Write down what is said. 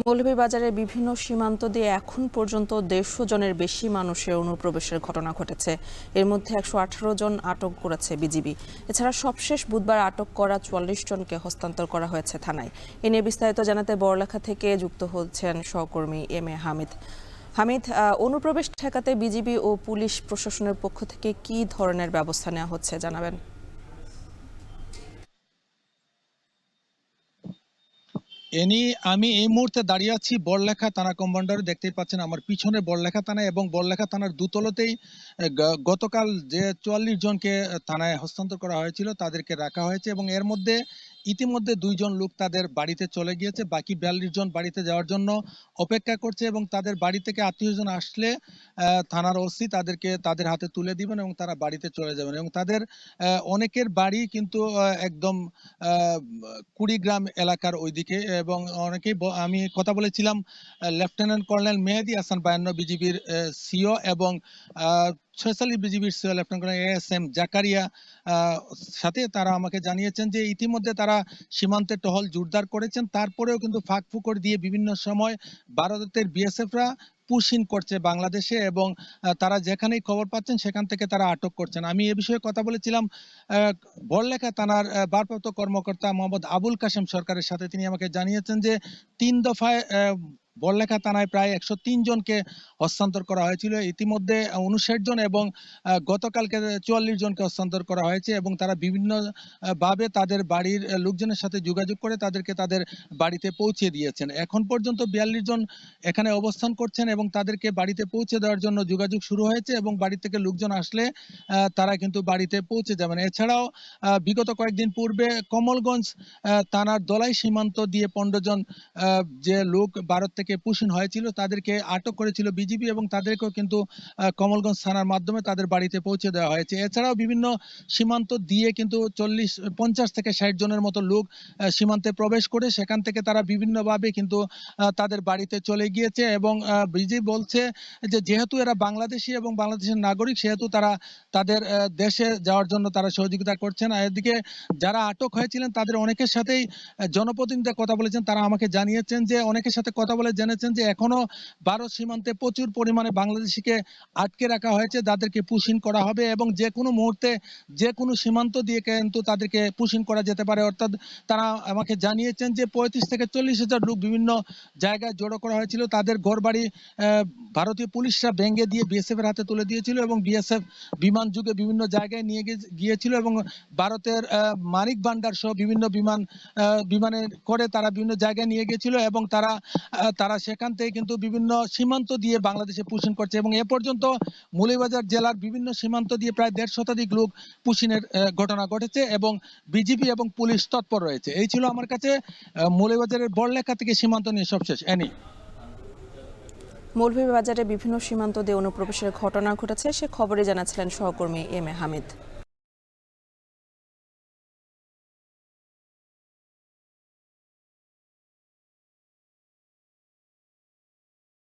মৌলভীবাজারের বিভিন্ন সীমান্ত দিয়ে এখন পর্যন্ত 150 জনের বেশি মানুষের অনুপ্রবেশের ঘটনা ঘটেছে। এর মধ্যে 118 জন আটক করেছে বিজিবি। এছাড়া সবশেষ বুধবার আটক করা 44 জনকে হস্তান্তর করা হয়েছে থানায়। এ নিয়ে বিস্তারিত জানাতে বড়লেখা থেকে যুক্ত হচ্ছেন সহকর্মী এম এ হামিদ। অনুপ্রবেশ ঠেকাতে বিজিবি ও পুলিশ প্রশাসনের পক্ষ থেকে কী ধরনের ব্যবস্থা নেওয়া হচ্ছে জানাবেন? আমি এই মুহূর্তে দাঁড়িয়ে আছি বড়লেখা থানা কমান্ডারে। দেখতেই পাচ্ছেন আমার পিছনে বড়লেখা থানা, এবং বড়লেখা থানার দুতলতেই গতকাল যে 44 জনকে থানায় হস্তান্তর করা হয়েছিল তাদেরকে রাখা হয়েছে, এবং এর মধ্যে ইতিমধ্যে 2 জন লোক তাদের বাড়িতে চলে গিয়েছে। বাকি 42 জন বাড়িতে যাওয়ার জন্য অপেক্ষা করছে, এবং তাদের বাড়ি থেকে আত্মীয়জন আসলে থানার ওসি তাদেরকে তাদের হাতে তুলে দিবেন এবং তারা বাড়িতে চলে যাবেন। এবং তাদের অনেকের বাড়ি কিন্তু একদম কুড়িগ্রাম এলাকার ওইদিকে, এবং অনেকেই আমি কথা বলেছিলাম লেফটেন্যান্ট কর্নেল মেহেদী হাসান 52 বিজিবির সিও, এবং 46 বিজিবির CO lieutenant colonel ASM Zakaria সাথে তারা আমাকে জানিয়েছেন যে ইতিমধ্যে তারা সীমান্তে টহল জোরদার করেছেন। তারপরেও কিন্তু ফাঁক ফুকর দিয়ে বিভিন্ন সময় ভারতের বিএসএফরা পুশিন করছে বাংলাদেশে, এবং তারা যেখানেই খবর পাচ্ছেন সেখান থেকে তারা আটক করছেন। আমি এ বিষয়ে কথা বলেছিলাম বড়লেখা থানার ভারপ্রাপ্ত কর্মকর্তা মোহাম্মদ আবুল কাশেম সরকারের সাথে। তিনি আমাকে জানিয়েছেন যে 3 দফায় বড়লেখা থানায় প্রায় 103 জনকে হস্তান্তর করা হয়েছিল, ইতিমধ্যে 59 জন, এবং গতকালকে 44 জনকে হস্তান্তর করা হয়েছে, এবং তারা বিভিন্ন ভাবে তাদের বাড়ির লোকজনের সাথে যোগাযোগ করে তাদেরকে তাদের বাড়িতে পৌঁছে দিয়েছেন। এখন পর্যন্ত 42 জন এখানে অবস্থান করছেন, এবং তাদেরকে বাড়িতে পৌঁছে দেওয়ার জন্য যোগাযোগ শুরু হয়েছে, এবং বাড়ি থেকে লোকজন আসলে তারা কিন্তু বাড়িতে পৌঁছে যাবেন। এছাড়াও বিগত কয়েকদিন পূর্বে কমলগঞ্জ থানার দলাই সীমান্ত দিয়ে 15 জন যে লোক ভারত থেকে পুশিন হয়েছিল তাদেরকে আটক করেছিল বিজিবি, এবং তাদেরকেও কিন্তু কমলগঞ্জ থানার মাধ্যমে তাদের বাড়িতে পৌঁছে দেওয়া হয়েছে। এছাড়াও বিভিন্ন সীমান্ত দিয়ে কিন্তু 50 থেকে 60 জনের মতো লোক সীমান্তে প্রবেশ করে সেখান থেকে তারা বিভিন্নভাবে কিন্তু তাদের বাড়িতে চলে গিয়েছে, এবং বিজিবি বলছে যে যেহেতু এরা বাংলাদেশি এবং বাংলাদেশের নাগরিক, সেহেতু তারা তাদের দেশে যাওয়ার জন্য তারা সহযোগিতা করছেন। আর এদিকে যারা আটক হয়েছিলেন তাদের অনেকের সাথেই জনপ্রতিনিধিরা কথা বলেছেন। তারা আমাকে জানিয়েছেন যে অনেকের সাথে কথা বলে জেনেছেন যে এখনো ভারত সীমান্তে প্রচুর পরিমাণে বাংলাদেশিকে আটকে রাখা হয়েছে, তাদেরকে পুশিন করা হবে, এবং যে কোনো মুহূর্তে যে কোনো সীমান্ত দিয়ে কিন্তু তাদেরকে পুশিন করা যেতে পারে। অর্থাৎ তারা আমাকে জানিয়েছেন যে 35 থেকে 40 হাজার লোক বিভিন্ন জায়গায় জড়ো করা হয়েছিল, তাদের ঘরবাড়ি ভারতীয় পুলিশরা ভেঙে দিয়ে বিএসএফ এর হাতে তুলে দিয়েছিল, এবং বিএসএফ বিমান যুগে বিভিন্ন জায়গায় নিয়ে গিয়েছিল, এবং ভারতের মানিক ভান্ডার সহ বিভিন্ন বিমানে করে তারা বিভিন্ন জায়গায় নিয়ে গিয়েছিল, এবং তারা সেখান থেকে কিন্তু বিভিন্ন সীমান্ত দিয়ে বাংলাদেশে পুশিন করছে। এবং এ পর্যন্ত মৌলভীবাজার জেলার বিভিন্ন সীমান্ত দিয়ে প্রায় 1.5 শতাধিক লোক পুশিনের ঘটনা ঘটেছে, এবং বিজিবি এবং পুলিশ তৎপর রয়েছে। এই ছিল আমার কাছে মৌলভীবাজারের বড়লেখা থেকে সীমান্ত নিয়ে সবশেষ। মৌলভীবাজারে বিভিন্ন সীমান্ত দিয়ে অনুপ্রবেশের ঘটনা ঘটেছে, সে খবরে জানাচ্ছিলেন সহকর্মী এম এ হামিদ।